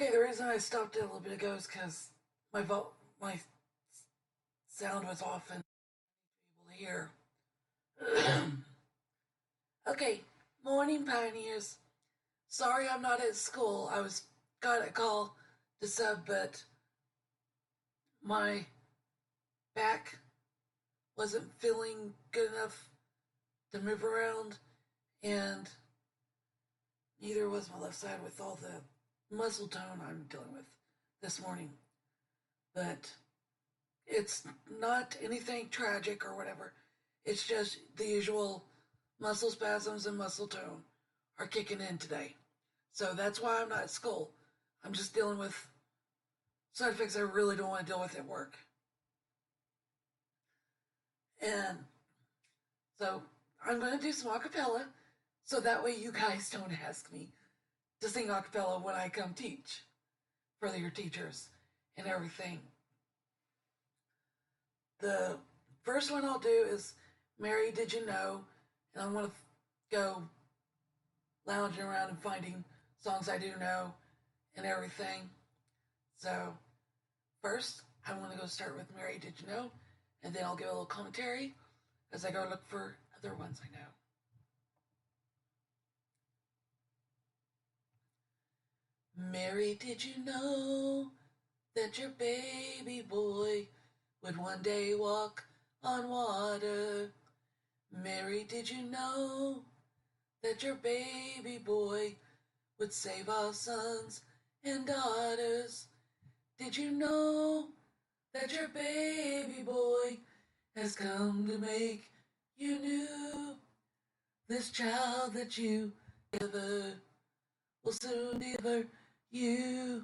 Okay, the reason I stopped it a little bit ago is because my sound was off and able to hear. Okay, morning pioneers. Sorry I'm not at school. I was got a call to sub, but my back wasn't feeling good enough to move around, and neither was my left side with all the muscle tone I'm dealing with this morning. But it's not anything tragic or whatever. It's just the usual muscle spasms and muscle tone are kicking in today. So that's why I'm not at school. I'm just dealing with side effects I really don't want to deal with at work. And so I'm going to do some acapella so that way you guys don't ask me to sing acapella when I come teach for your teachers and everything. The first one I'll do is Mary, Did You Know? And I'm going to go lounging around and finding songs I do know and everything. So, first, I want to go start with Mary, Did You Know? And then I'll give a little commentary as I go look for other ones I know. Mary, did you know that your baby boy would one day walk on water? Mary, did you know that your baby boy would save our sons and daughters? Did you know that your baby boy has come to make you new? This child that you delivered will soon deliver you.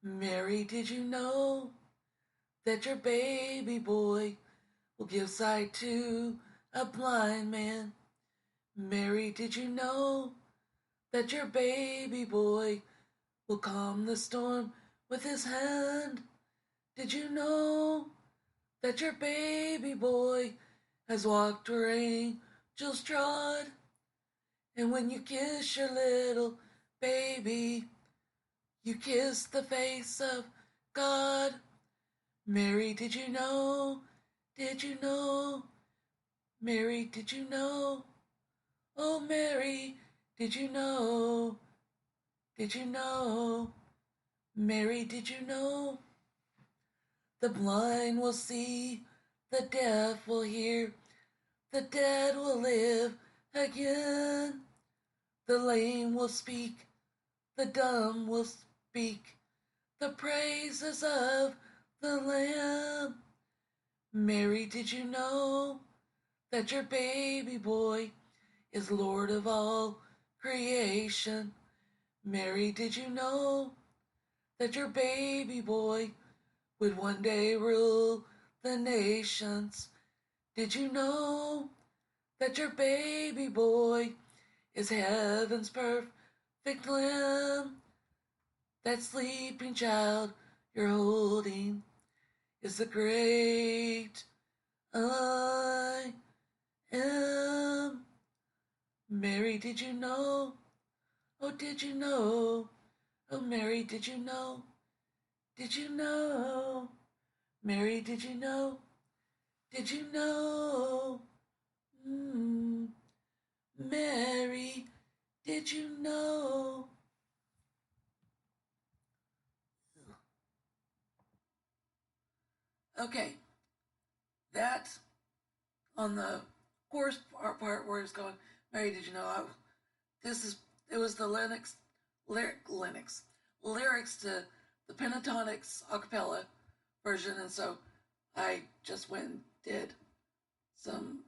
Mary, did you know that your baby boy will give sight to a blind man? Mary, did you know that your baby boy will calm the storm with his hand? Did you know that your baby boy has walked where angels trod? And when you kiss your little baby, you kiss the face of God. Mary, did you know? Did you know? Mary, did you know? Oh, Mary, did you know? Did you know? Mary, did you know? The blind will see, the deaf will hear, the dead will live again. The lame will speak, the dumb will speak, the praises of the Lamb. Mary, did you know that your baby boy is Lord of all creation? Mary, did you know that your baby boy would one day rule the nations? Did you know that your baby boy is heaven's perfect lamb? That sleeping child you're holding is the great I am. Mary, did you know? Oh, did you know? Oh, Mary, did you know? Did you know? Mary, did you know? Did you know? Mary, did you know? Okay, that on the chorus part where it's going, Mary, did you know? It was the lyrics to the Pentatonics acapella version, and so I just went and did some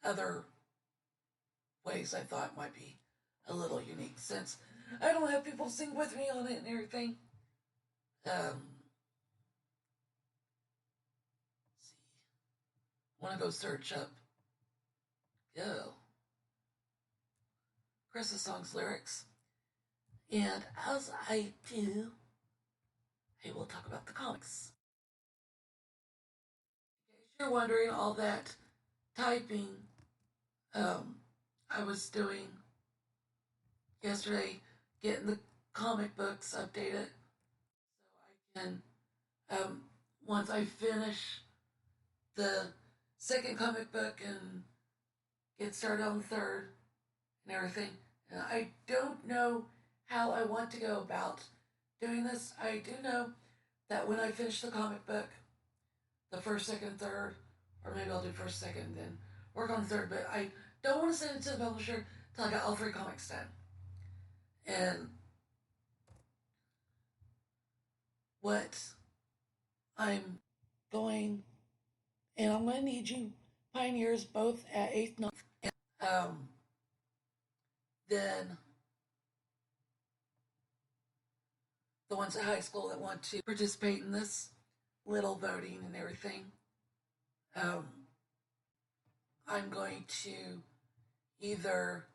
other ways I thought might be a little unique since I don't have people sing with me on it and everything. See, I want to go search up Chris's song's lyrics, and as I do, I will talk about the comics. In case you're wondering, all that typing I was doing yesterday, getting the comic books updated so I can, um, once I finish the second comic book and get started on the third and everything. And I don't know how I want to go about doing this. I do know that when I finish the comic book, the first, second, third, or maybe I'll do first, second, then work on the third, but I don't want to send it to the publisher till I got all 3 comics done. And what I'm going, and I'm going to need you pioneers both at 8th, 9th, and then the ones at high school that want to participate in this little voting and everything. Um, I'm going to either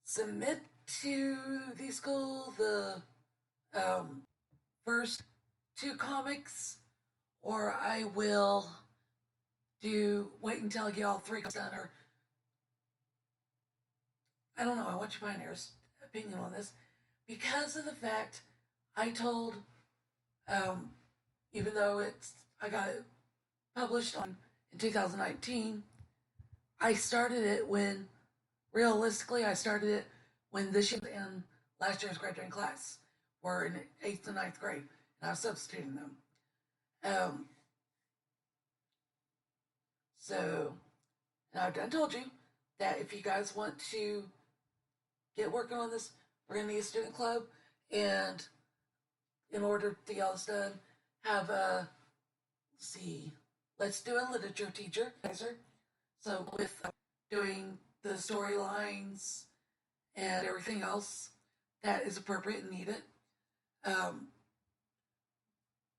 submit to the school the first 2 comics, or I will wait until I get all 3 done, or I don't know. I want your pioneer's opinion on this because of the fact I told, um, even though I got it published in 2019, I started it when, realistically, I started it when this year and last year's graduating class were in 8th and 9th grade, and I was substituting them. So, and I told you that if you guys want to get working on this, we're going to need a student club, and in order to get all this done, have a, let's do a literature teacher. So with doing the storylines and everything else that is appropriate and needed,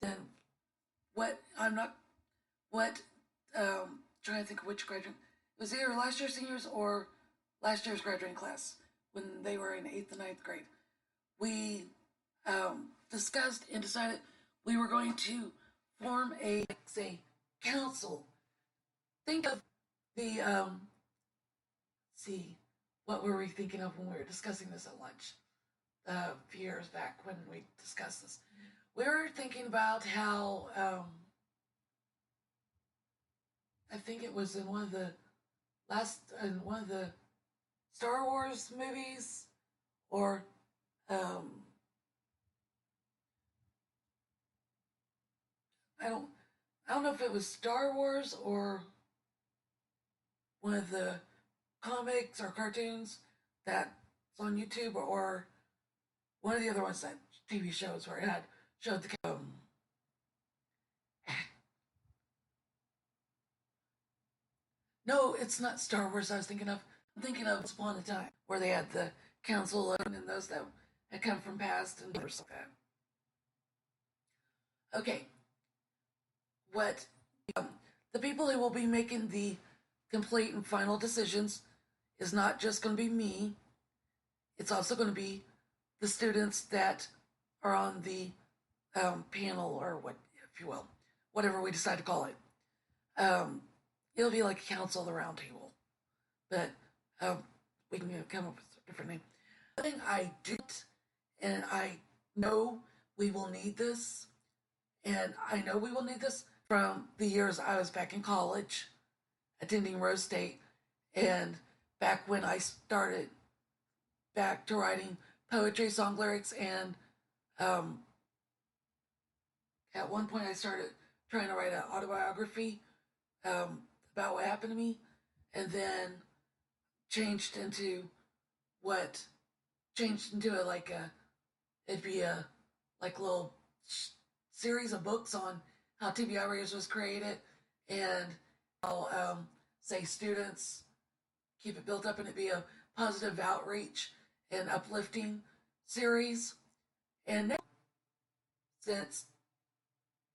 then trying to think of which graduate, it was either last year's seniors or last year's graduating class when they were in 8th and 9th grade. We discussed and decided we were going to form a council. Think of the what were we thinking of when we were discussing this at lunch a few years back when we discussed this? We were thinking about how I think it was in one of the Star Wars movies, or I don't know if it was Star Wars or one of the comics or cartoons that's on YouTube, or one of the other ones, that TV shows where it showed the no, it's not Star Wars I was thinking of. I'm thinking of Once Upon a Time, where they had the council and those that had come from past and stuff like that. Okay, what the people who will be making the complete and final decisions is not just going to be me. It's also going to be the students that are on the panel, or what, if you will, whatever we decide to call it. It'll be like a council of the round table, but we can come up with a different name. The thing I did, and I know we will need this, and I know we will need this from the years I was back in college, attending Rose State, and back when I started back to writing poetry, song lyrics, and at one point I started trying to write an autobiography about what happened to me, and then changed into it'd be a like little series of books on how TBI Radios was created, and how say students keep it built up, and it'd be a positive outreach and uplifting series. And now, since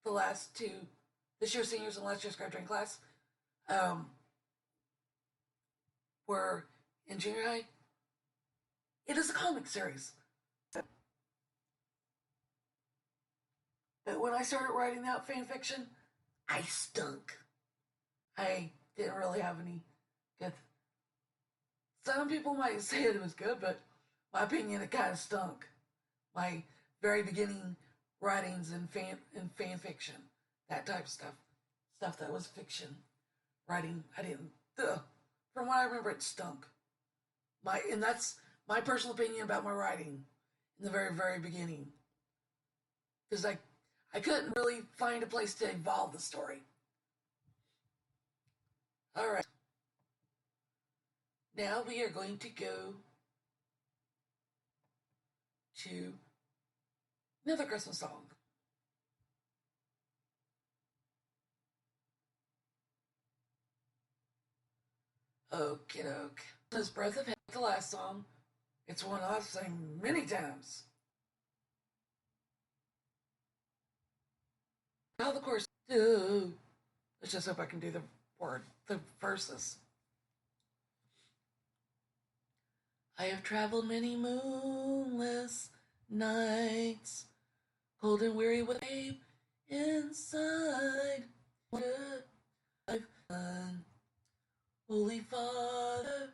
the last 2, this year's seniors and last year's graduating class, were in junior high, it is a comic series. But when I started writing out fan fiction, I stunk. I didn't really have any good. Some people might say it was good, but my opinion, it kind of stunk. my very beginning writings and fan fiction, that type of stuff that was fiction writing. I didn't. Ugh. From what I remember, it stunk. And that's my personal opinion about my writing in the very beginning, because I couldn't really find a place to evolve the story. All right, now we are going to go to another Christmas song. Okie doke. This Breath of Heaven, the last song. It's one I've sang many times. Now the chorus. Let's just hope I can do the verses. I have traveled many moonless nights, cold and weary with babe inside. What I've done, Holy Father,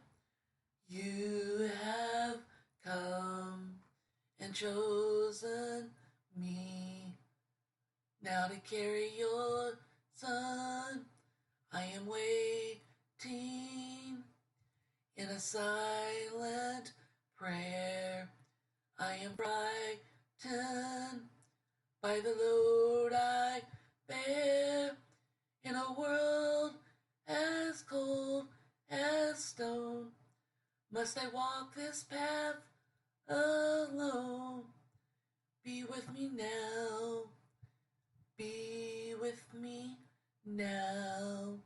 you have come and chosen me now to carry your Son. I am waiting in a silent prayer. I am brightened by the load I bear in a world as cold as stone. Must I walk this path alone? Be with me now. Be with me now.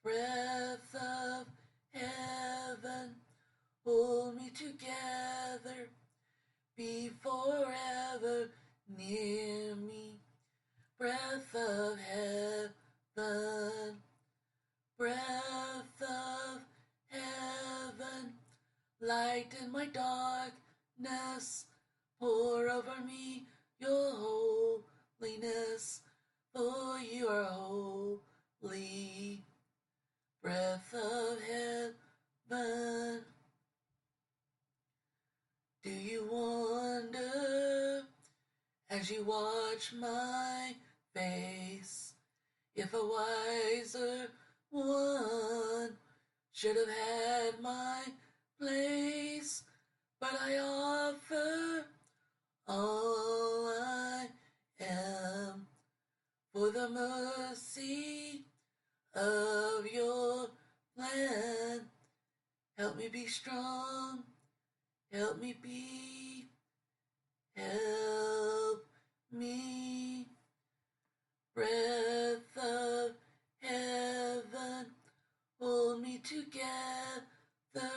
Breath of heaven, hold me together. Be forever near me. Breath of heaven, breath of heaven, light in my darkness, pour over me your holiness, for you are holy. Breath of heaven. Do you wonder as you watch my face if a wiser one should have had my place? But I offer all I am for the mercy of your plan. Help me be strong, help me be, help me. Breath of heaven, hold me together,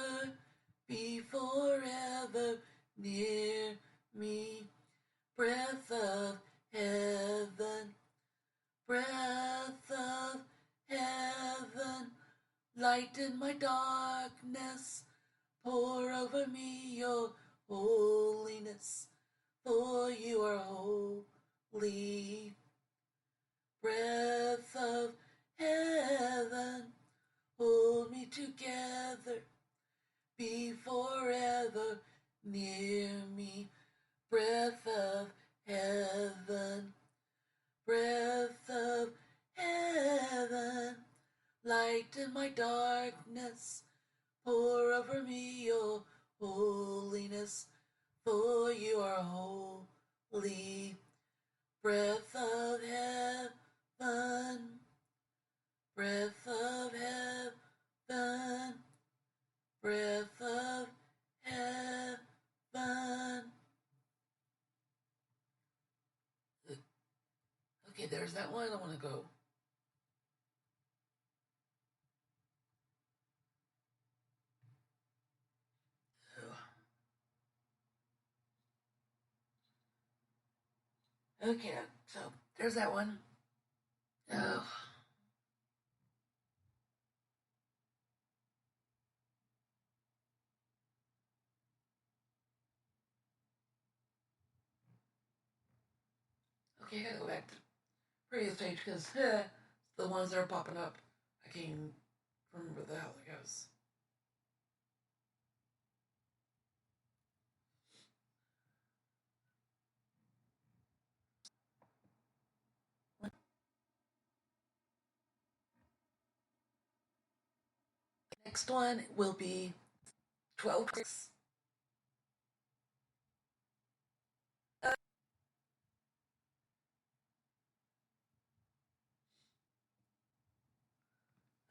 be forever near me. Breath of heaven, breath of heaven, light in my darkness, pour over me your holiness, for you are holy. Breath of heaven, hold me together, be forever near me. Breath of heaven, breath of heaven, light in my darkness, pour over me your holiness, for you are holy. Breath of heaven, breath of heaven, breath of heaven. Okay, there's that one. I want to go. Okay, so there's that one. Oh. Okay, I gotta go back to the previous page because the ones that are popping up, I can't remember the hell it goes. Next one will be 12 Christmas.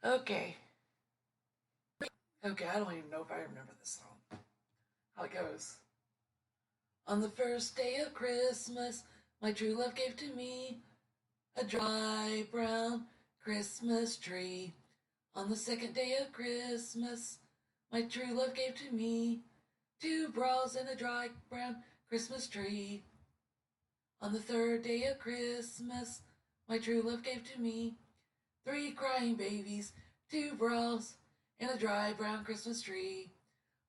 Okay. Okay, I don't even know if I remember this song. How it goes. On the first day of Christmas, my true love gave to me a dry brown Christmas tree. On the second day of Christmas, my true love gave to me 2 bras and a dry brown Christmas tree. On the third day of Christmas, my true love gave to me 3 crying babies, 2 bras, and a dry brown Christmas tree.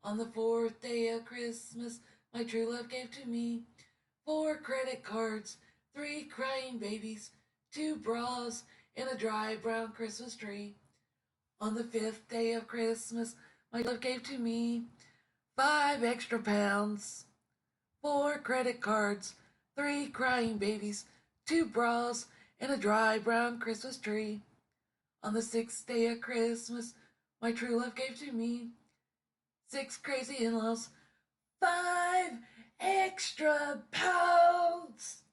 On the fourth day of Christmas, my true love gave to me 4 credit cards, 3 crying babies, 2 bras, and a dry brown Christmas tree. On the fifth day of Christmas, my love gave to me 5 extra pounds, 4 credit cards, 3 crying babies, 2 bras, and a dry brown Christmas tree. On the sixth day of Christmas, my true love gave to me 6 crazy in-laws, 5 extra pounds,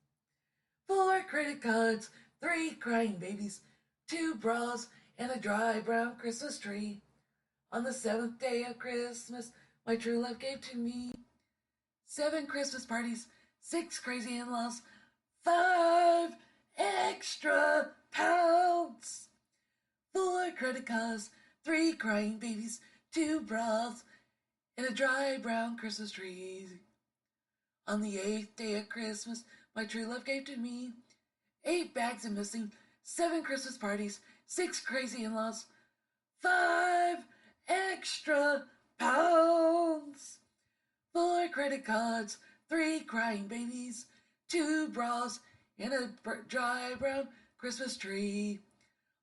4 credit cards, 3 crying babies, 2 bras, and a dry brown Christmas tree. On the seventh day of Christmas, my true love gave to me 7 Christmas parties, 6 crazy in-laws, 5 extra pounds, 4 credit cards, 3 crying babies, 2 bras, and a dry brown Christmas tree. On the 8th day of Christmas, my true love gave to me 8 bags of missing, 7 Christmas parties, 6 crazy in-laws, 5 extra pounds, 4 credit cards, 3 crying babies, 2 bras, and a dry brown Christmas tree.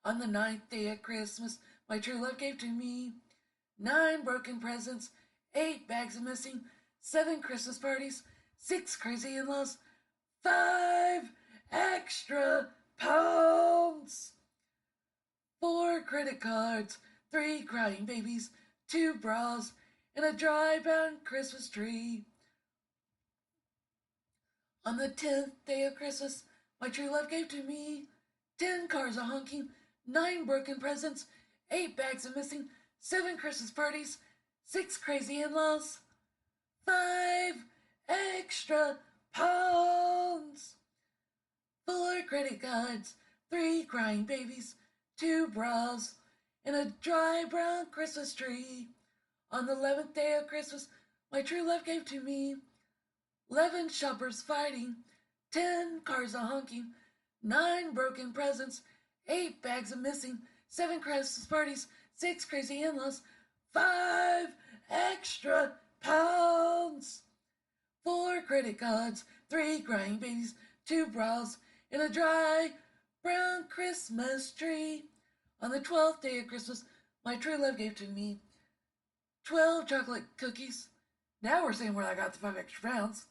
On the 9th day of Christmas, my true love gave to me 9 broken presents, 8 bags of missing, 7 Christmas parties, 6 crazy in-laws, 5 extra pounds, 4 credit cards, 3 crying babies, 2 bras, and a dry brown Christmas tree. On the 10th day of Christmas, my true love gave to me 10 cars a honking, 9 broken presents, 8 bags of missing, 7 Christmas parties, 6 crazy in-laws, 5 extra pounds, 4 credit cards, 3 crying babies, 2 bras, and a dry brown Christmas tree. On the 11th day of Christmas, my true love gave to me 11 shoppers fighting, 10 cars a honking, 9 broken presents, 8 bags of missing, 7 Christmas parties, 6 crazy in-laws, 5 extra pounds, 4 credit cards, 3 crying babies, 2 bras, and a dry brown Christmas tree. On the 12th day of Christmas, my true love gave to me 12 chocolate cookies. Now we're seeing where I got the 5 extra pounds.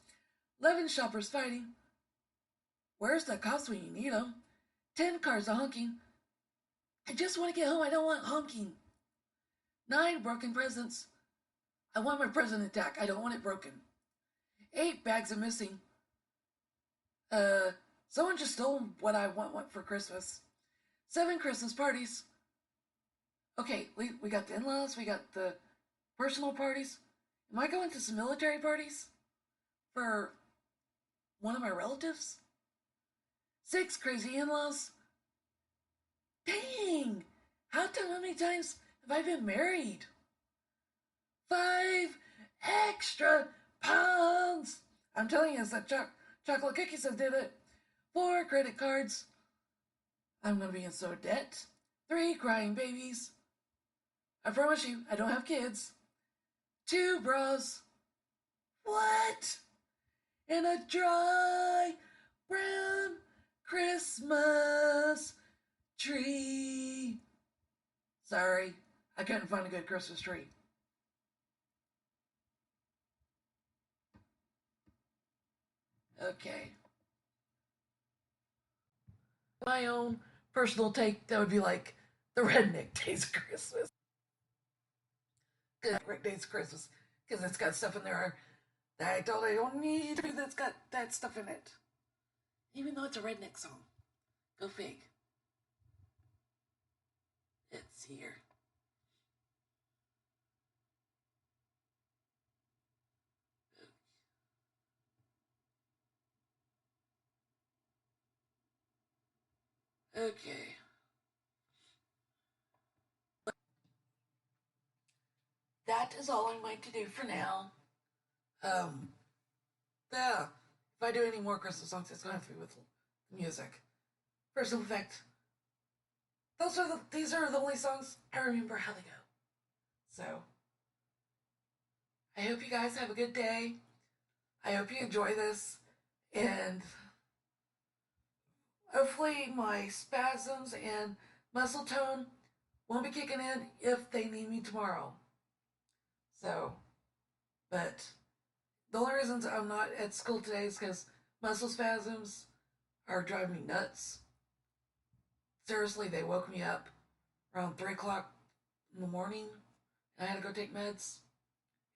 11 shoppers fighting. Where's the cops when you need them? 10 cars a honking. I just want to get home. I don't want honking. 9 broken presents. I want my present intact. I don't want it broken. 8 bags of missing. Someone just stole what I want for Christmas. 7 Christmas parties. Okay, we got the in-laws. We got the personal parties. Am I going to some military parties for one of my relatives? 6 crazy in-laws. Dang! How many times have I been married? 5 extra pounds. I'm telling you, it's that chocolate cookies that did it. 4 credit cards. I'm gonna be in so debt. 3 crying babies. I promise you, I don't have kids. 2 bras. What? And a dry brown Christmas tree. Sorry, I couldn't find a good Christmas tree. Okay. My own personal take, that would be like the redneck days of Christmas. Great Days of Christmas, because it's got stuff in there that I don't need that's got that stuff in it. Even though it's a redneck song. Go fig. It's here. Okay. That is all I'm going to do for now. Um, yeah. If I do any more Christmas songs, it's going to have to be with music. For some fact, these are the only songs I remember how they go. So, I hope you guys have a good day. I hope you enjoy this, and hopefully my spasms and muscle tone won't be kicking in if they need me tomorrow. So, but the only reasons I'm not at school today is because muscle spasms are driving me nuts. Seriously, they woke me up around 3 o'clock in the morning, and I had to go take meds.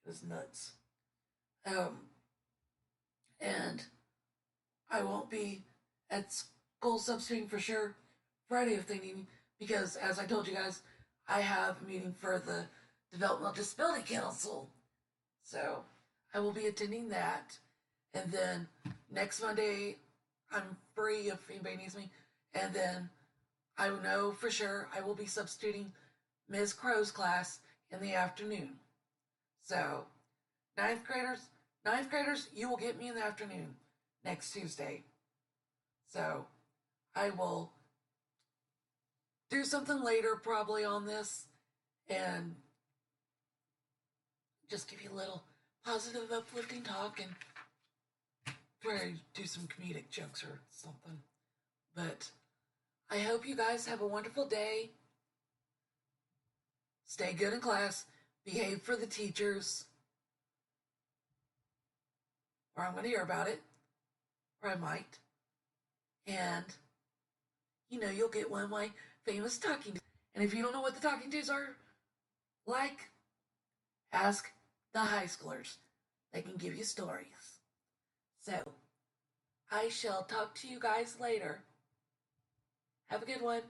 It was nuts. Um, and I won't be at school substituting for sure Friday if they need me, because as I told you guys, I have a meeting for the Developmental Disability Council. So I will be attending that. And then next Monday, I'm free if anybody needs me. And then I know for sure I will be substituting Ms. Crow's class in the afternoon. So, ninth graders, you will get me in the afternoon next Tuesday. So, I will do something later probably on this and just give you a little positive, uplifting talk and try to do some comedic jokes or something. But I hope you guys have a wonderful day. Stay good in class. Behave for the teachers. Or I'm going to hear about it. Or I might. And, you'll get one of my famous talking to's. And if you don't know what the talking to's are like, ask the high schoolers. They can give you stories. So, I shall talk to you guys later. Have a good one.